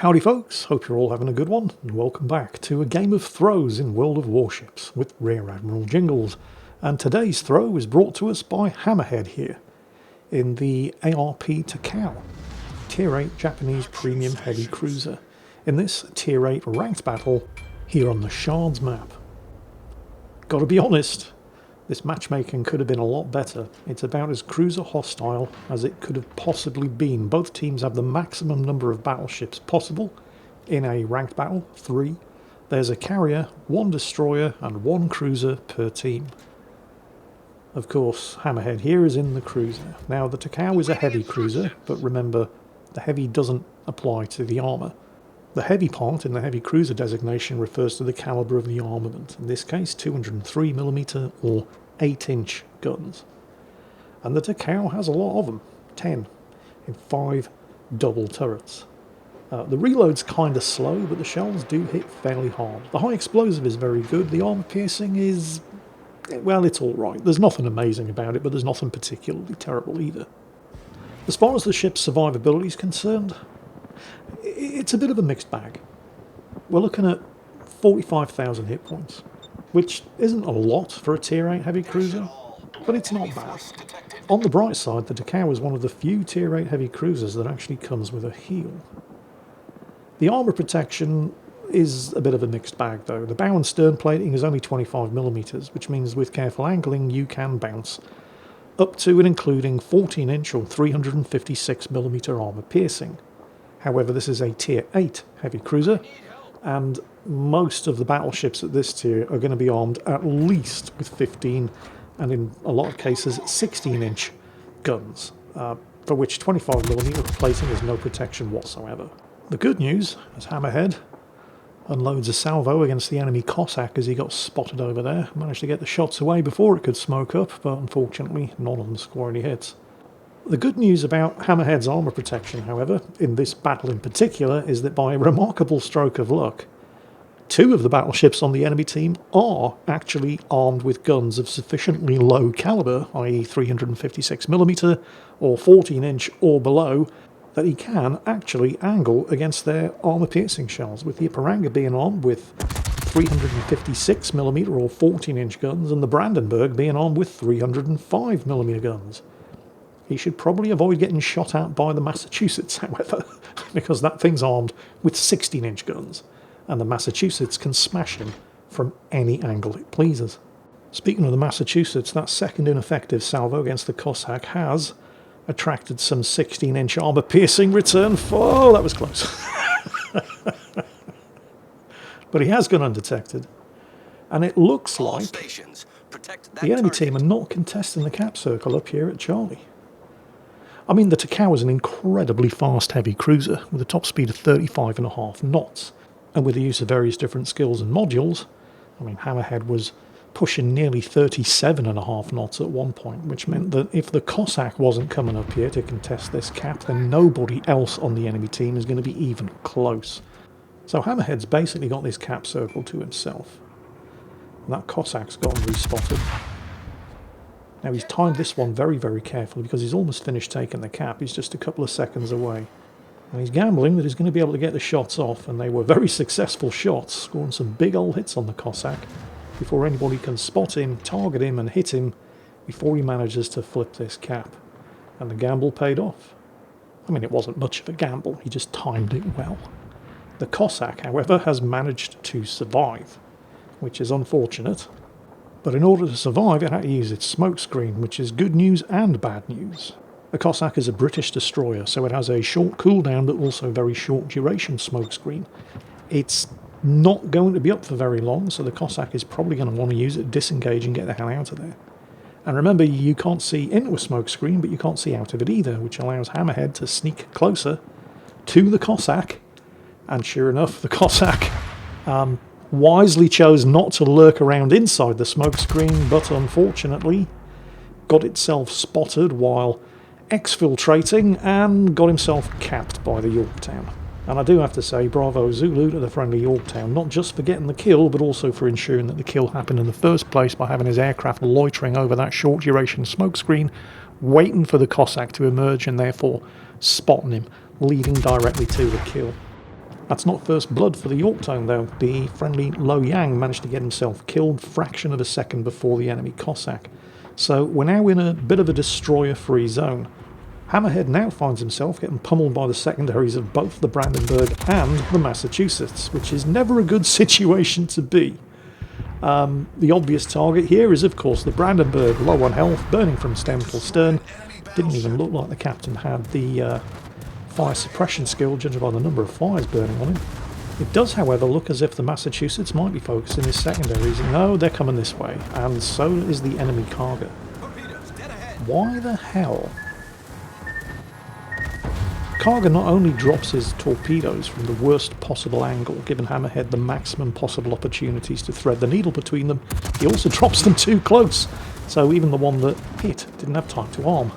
Howdy folks, hope you're all having a good one, and welcome back to a game of throws in World of Warships with Rear Admiral Jingles. And today's throw is brought to us by Hammerhead here, in the ARP Takao, Tier 8 Japanese Premium Heavy Cruiser, in this Tier 8 ranked battle here on the Shards map. Gotta be honest, this matchmaking could have been a lot better. It's about as cruiser hostile as it could have possibly been. Both teams have the maximum number of battleships possible in a ranked battle, 3. There's a carrier, 1 destroyer and 1 cruiser per team. Of course, Hammerhead here is in the cruiser. Now the Takao is a heavy cruiser, but remember, the heavy doesn't apply to the armour. The heavy part in the heavy cruiser designation refers to the calibre of the armament, in this case 203mm or 8-inch guns. And the Takao has a lot of them, 10, in 5 double turrets. The reload's kind of slow, but the shells do hit fairly hard. The high explosive is very good, the armour piercing is, well, it's alright. There's nothing amazing about it, but there's nothing particularly terrible either. As far as the ship's survivability is concerned, it's a bit of a mixed bag. We're looking at 45,000 hit points, which isn't a lot for a Tier 8 heavy cruiser, but it's not bad. On the bright side, the Takao is one of the few Tier 8 heavy cruisers that actually comes with a heal. The armour protection is a bit of a mixed bag though. The bow and stern plating is only 25mm, which means with careful angling you can bounce up to and including 14-inch or 356mm armour piercing. However, this is a Tier 8 heavy cruiser, and most of the battleships at this tier are going to be armed at least with 15, and in a lot of cases 16-inch guns, for which 25mm plating is no protection whatsoever. The good news, as Hammerhead unloads a salvo against the enemy Cossack as he got spotted over there, managed to get the shots away before it could smoke up, but unfortunately none of them score any hits. The good news about Hammerhead's armour protection, however, in this battle in particular, is that by a remarkable stroke of luck, 2 of the battleships on the enemy team are actually armed with guns of sufficiently low calibre, i.e. 356mm or 14-inch or below, that he can actually angle against their armour-piercing shells, with the Ipiranga being armed with 356mm or 14-inch guns and the Brandenburg being armed with 305mm guns. He should probably avoid getting shot at by the Massachusetts, however, because that thing's armed with 16-inch guns, and the Massachusetts can smash him from any angle it pleases. Speaking of the Massachusetts, that second ineffective salvo against the Cossack has attracted some 16-inch armour-piercing return for... Oh, that was close. But he has gone undetected, and it looks like the enemy team are not contesting the cap circle up here at Charlie. I mean, the Takao is an incredibly fast heavy cruiser with a top speed of 35.5 knots, and with the use of various different skills and modules, I mean, Hammerhead was pushing nearly 37.5 knots at one point, which meant that if the Cossack wasn't coming up here to contest this cap, then nobody else on the enemy team is going to be even close. So Hammerhead's basically got this cap circle to himself, and that Cossack's gotten respotted. Now he's timed this one very, very carefully because he's almost finished taking the cap. He's just a couple of seconds away. And he's gambling that he's going to be able to get the shots off, and they were very successful shots, scoring some big old hits on the Cossack before anybody can spot him, target him and hit him before he manages to flip this cap. And the gamble paid off. I mean, it wasn't much of a gamble, he just timed it well. The Cossack, however, has managed to survive, which is unfortunate. But in order to survive, it had to use its smokescreen, which is good news and bad news. The Cossack is a British destroyer, so it has a short cooldown but also very short duration smokescreen. It's not going to be up for very long, so the Cossack is probably going to want to use it, disengage and get the hell out of there. And remember, you can't see into a smokescreen, but you can't see out of it either, which allows Hammerhead to sneak closer to the Cossack. And sure enough, the Cossack wisely chose not to lurk around inside the smokescreen, but unfortunately got itself spotted while exfiltrating and got himself capped by the Yorktown. And I do have to say, bravo Zulu to the friendly Yorktown, not just for getting the kill, but also for ensuring that the kill happened in the first place by having his aircraft loitering over that short duration smokescreen, waiting for the Cossack to emerge and therefore spotting him, leading directly to the kill. That's not first blood for the Yorktone though. The friendly Lo Yang managed to get himself killed fraction of a second before the enemy Cossack. So we're now in a bit of a destroyer-free zone. Hammerhead now finds himself getting pummeled by the secondaries of both the Brandenburg and the Massachusetts, which is never a good situation to be. The obvious target here is of course the Brandenburg, low on health, burning from stem till stern. Didn't even look like the captain had the fire suppression skill, judging by the number of fires burning on him. It does, however, look as if the Massachusetts might be focusing his secondaries. No, they're coming this way, and so is the enemy cargo. Why the hell? Karga not only drops his torpedoes from the worst possible angle, giving Hammerhead the maximum possible opportunities to thread the needle between them, he also drops them too close, so even the one that hit didn't have time to arm.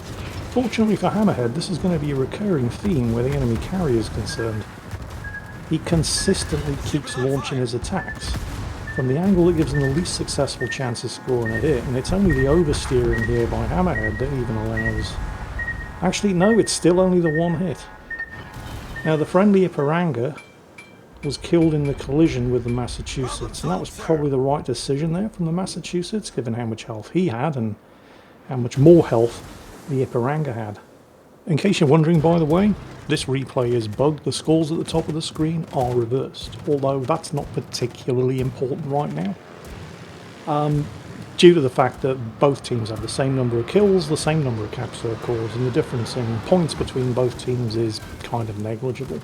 Fortunately for Hammerhead, this is going to be a recurring theme where the enemy carrier is concerned. He consistently keeps launching his attacks from the angle that gives him the least successful chance of scoring a hit, and it's only the oversteering here by Hammerhead that even allows... Actually, no, it's still only the one hit. Now, the friendly Ipiranga was killed in the collision with the Massachusetts, and that was probably the right decision there from the Massachusetts, given how much health he had and how much more health the Ipiranga had. In case you're wondering, by the way, this replay is bugged. The scores at the top of the screen are reversed, although that's not particularly important right now. Due to the fact that both teams have the same number of kills, the same number of cap circles, and the difference in points between both teams is kind of negligible.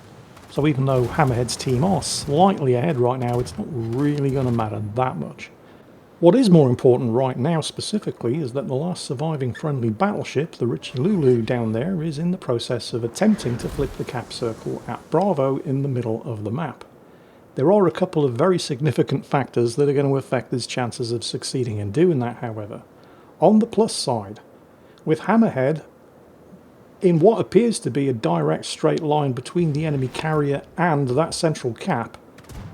So even though Hammerhead's team are slightly ahead right now, it's not really going to matter that much. What is more important right now specifically is that the last surviving friendly battleship, the Richie Lulu down there, is in the process of attempting to flip the cap circle at Bravo in the middle of the map. There are a couple of very significant factors that are going to affect his chances of succeeding in doing that, however. On the plus side, with Hammerhead in what appears to be a direct straight line between the enemy carrier and that central cap,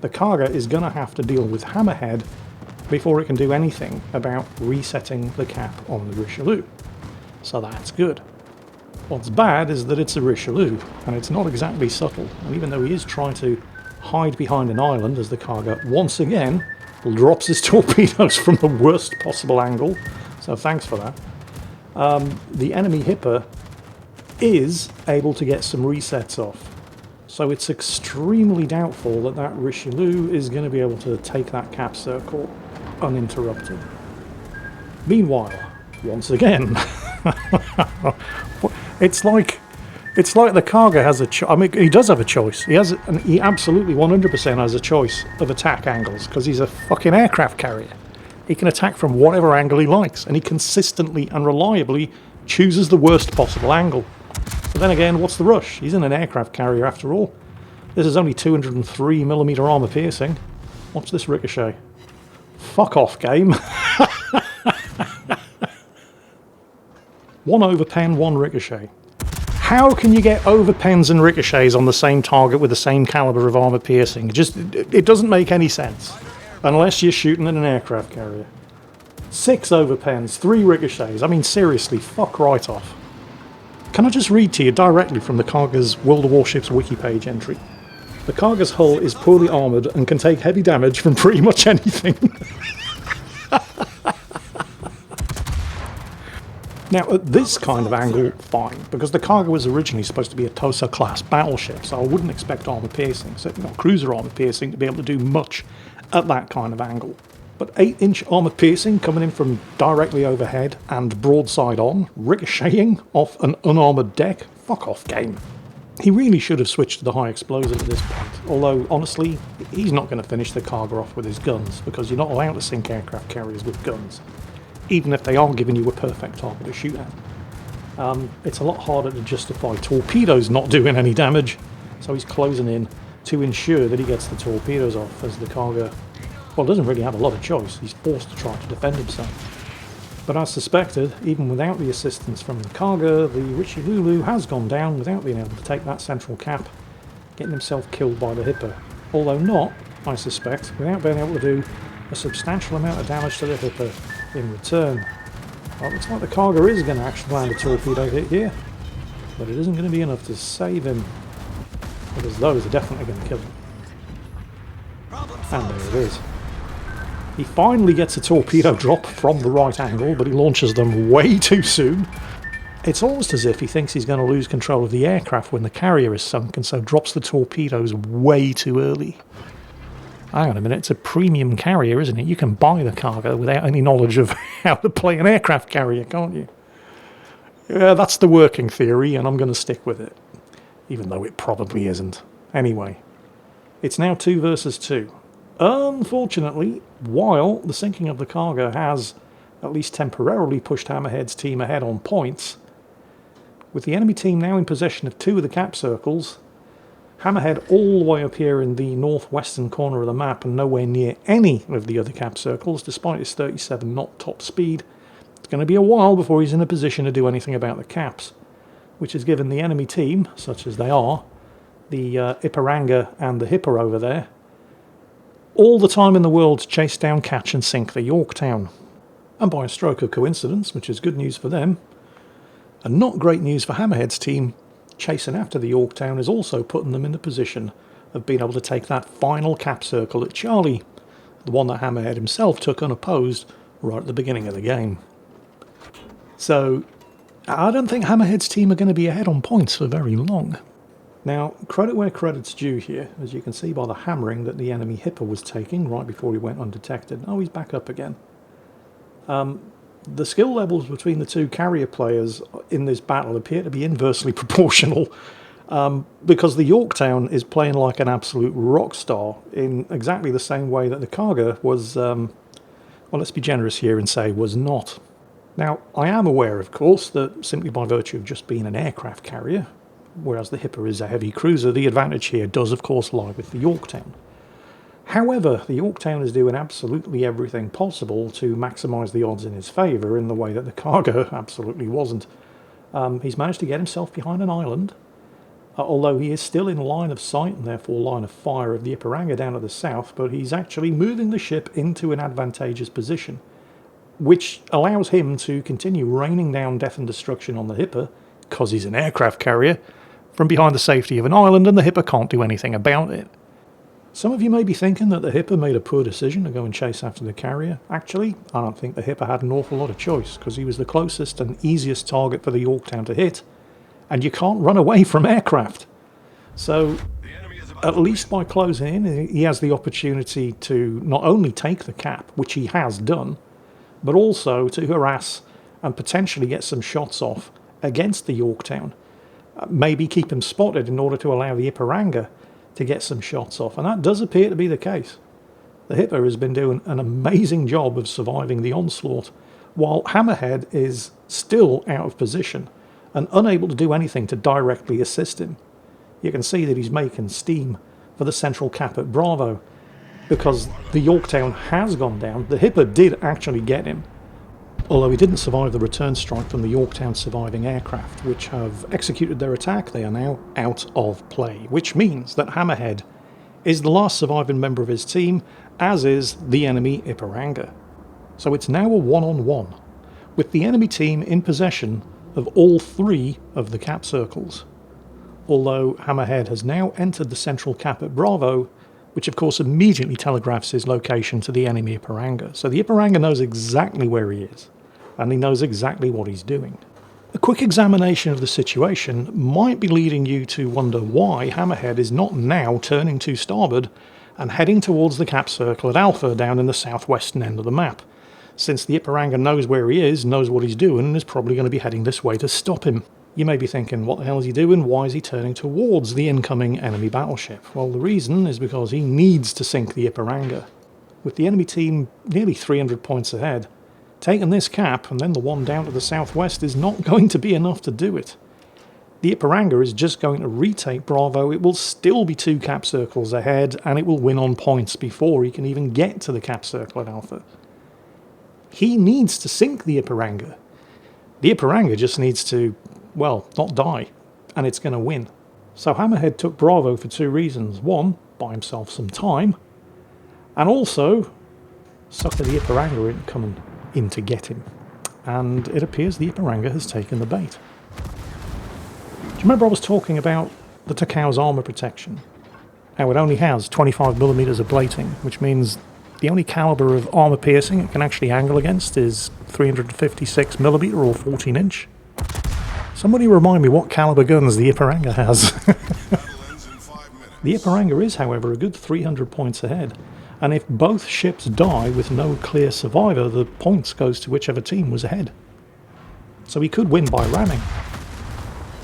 the Karga is going to have to deal with Hammerhead before it can do anything about resetting the cap on the Richelieu. So that's good. What's bad is that it's a Richelieu, and it's not exactly subtle, and even though he is trying to hide behind an island as the Karga once again drops his torpedoes from the worst possible angle, so thanks for that. The enemy Hipper is able to get some resets off, so it's extremely doubtful that that Richelieu is going to be able to take that cap circle uninterrupted. Meanwhile, once again, it's like the Karga has a choice. I mean, he does have a choice. He absolutely 100% has a choice of attack angles because he's a fucking aircraft carrier. He can attack from whatever angle he likes, and he consistently and reliably chooses the worst possible angle. But then again, what's the rush? He's in an aircraft carrier after all. This is only 203mm armor piercing. Watch this ricochet. Fuck off, game. 1 overpen, 1 ricochet. How can you get overpens and ricochets on the same target with the same caliber of armor piercing? It doesn't make any sense. Unless you're shooting at an aircraft carrier. 6 overpens, 3 ricochets. I mean, seriously, fuck right off. Can I just read to you directly from the Karga's World of Warships wiki page entry? The Karga's hull is poorly armoured and can take heavy damage from pretty much anything. Now, at this kind of angle, fine, because the Karga was originally supposed to be a Tosa-class battleship, so I wouldn't expect armour piercing, certainly not cruiser armour piercing, to be able to do much at that kind of angle. But 8-inch armour piercing coming in from directly overhead and broadside on, ricocheting off an unarmoured deck, fuck off, game. He really should have switched to the high explosive at this point, although, honestly, he's not going to finish the Karga off with his guns, because you're not allowed to sink aircraft carriers with guns, even if they are giving you a perfect target to shoot at. It's a lot harder to justify torpedoes not doing any damage, so he's closing in to ensure that he gets the torpedoes off, as the Karga, well, doesn't really have a lot of choice. He's forced to try to defend himself. But as suspected, even without the assistance from the Karga, the Richie Lulu has gone down without being able to take that central cap, getting himself killed by the Hipper. Although not, I suspect, without being able to do a substantial amount of damage to the Hipper in return. Well, it looks like the Karga is going to actually land a torpedo hit here, but it isn't going to be enough to save him, because those are definitely going to kill him. And there it is. He finally gets a torpedo drop from the right angle, but he launches them way too soon. It's almost as if he thinks he's going to lose control of the aircraft when the carrier is sunk, and so drops the torpedoes way too early. Hang on a minute, it's a premium carrier, isn't it? You can buy the cargo without any knowledge of how to play an aircraft carrier, can't you? Yeah, that's the working theory, and I'm going to stick with it. Even though it probably isn't. Anyway, it's now 2 versus 2. Unfortunately, while the sinking of the cargo has, at least temporarily, pushed Hammerhead's team ahead on points, with the enemy team now in possession of 2 of the cap circles, Hammerhead all the way up here in the northwestern corner of the map and nowhere near any of the other cap circles, despite his 37 knot top speed. It's going to be a while before he's in a position to do anything about the caps, which has given the enemy team, such as they are, the Iparanga and the Hipper over there, all the time in the world to chase down, catch and sink the Yorktown. And by a stroke of coincidence, which is good news for them, and not great news for Hammerhead's team, chasing after the Yorktown is also putting them in the position of being able to take that final cap circle at Charlie, the one that Hammerhead himself took unopposed right at the beginning of the game. So, I don't think Hammerhead's team are going to be ahead on points for very long. Now, credit where credit's due here, as you can see by the hammering that the enemy Hipper was taking right before he went undetected. Oh, he's back up again. The skill levels between the 2 carrier players in this battle appear to be inversely proportional, because the Yorktown is playing like an absolute rock star in exactly the same way that the cargo was, well, let's be generous here and say was not. Now, I am aware, of course, that simply by virtue of just being an aircraft carrier, whereas the Hipper is a heavy cruiser, the advantage here does, of course, lie with the Yorktown. However, the Yorktown is doing absolutely everything possible to maximise the odds in his favour in the way that the cargo absolutely wasn't. He's managed to get himself behind an island, although he is still in line of sight and therefore line of fire of the Iparanga down to the south, but he's actually moving the ship into an advantageous position, which allows him to continue raining down death and destruction on the Hipper, because he's an aircraft carrier, from behind the safety of an island, and the Hipper can't do anything about it. Some of you may be thinking that the Hipper made a poor decision to go and chase after the carrier. Actually, I don't think the Hipper had an awful lot of choice, because he was the closest and easiest target for the Yorktown to hit, and you can't run away from aircraft. So, at least by closing in, he has the opportunity to not only take the cap, which he has done, but also to harass and potentially get some shots off against the Yorktown. Maybe keep him spotted in order to allow the Iparanga to get some shots off, and that does appear to be the case. The Hipper has been doing an amazing job of surviving the onslaught, while Hammerhead is still out of position and unable to do anything to directly assist him. You can see that he's making steam for the central cap at Bravo, because the Yorktown has gone down. The Hipper did actually get him, although he didn't survive the return strike from the Yorktown surviving aircraft, which have executed their attack. They are now out of play, which means that Hammerhead is the last surviving member of his team, as is the enemy Iparanga. So it's now a one-on-one, with the enemy team in possession of all 3 of the cap circles, although Hammerhead has now entered the central cap at Bravo, which of course immediately telegraphs his location to the enemy Iparanga. So the Iparanga knows exactly where he is, and he knows exactly what he's doing. A quick examination of the situation might be leading you to wonder why Hammerhead is not now turning to starboard and heading towards the cap circle at Alpha down in the southwestern end of the map, since the Iparanga knows where he is, knows what he's doing, and is probably going to be heading this way to stop him. You may be thinking, what the hell is he doing? Why is he turning towards the incoming enemy battleship? Well, the reason is because he needs to sink the Iparanga. With the enemy team nearly 300 points ahead, taking this cap and then the one down to the southwest is not going to be enough to do it. The Iparanga is just going to retake Bravo. It will still be 2 cap circles ahead, and it will win on points before he can even get to the cap circle at Alpha. He needs to sink the Iparanga. The Iparanga just needs to, well, not die, and it's going to win. So Hammerhead took Bravo for 2 reasons. 1, buy himself some time, and also sucker the Iparanga in coming in to get him. And it appears the Iparanga has taken the bait. Do you remember I was talking about the Takau's armour protection? Now, it only has 25mm of plating, which means the only caliber of armor piercing it can actually angle against is 356mm or 14-inch. Somebody remind me what caliber guns the Ipiranga has. The Ipiranga is, however, a good 300 points ahead, and if both ships die with no clear survivor, the points goes to whichever team was ahead. So he could win by ramming,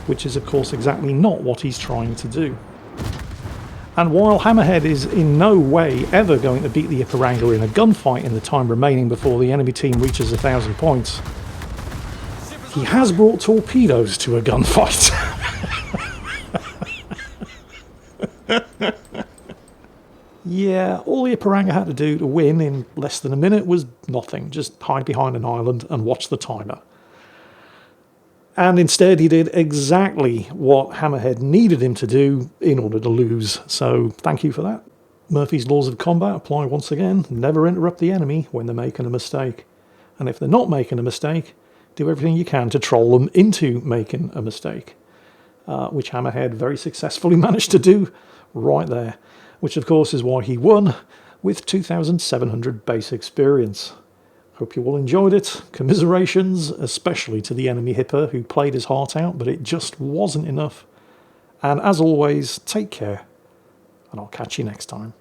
which is of course exactly not what he's trying to do. And while Hammerhead is in no way ever going to beat the Ipiranga in a gunfight in the time remaining before the enemy team reaches 1,000 points, he has brought torpedoes to a gunfight. Yeah, all the Ipiranga had to do to win in less than a minute was nothing, just hide behind an island and watch the timer. And instead he did exactly what Hammerhead needed him to do in order to lose, so thank you for that. Murphy's laws of combat apply once again. Never interrupt the enemy when they're making a mistake. And if they're not making a mistake, do everything you can to troll them into making a mistake. Which Hammerhead very successfully managed to do right there. Which of course is why he won with 2,700 base experience. Hope you all enjoyed it. Commiserations, especially to the enemy hipper who played his heart out, but it just wasn't enough. And as always, take care, and I'll catch you next time.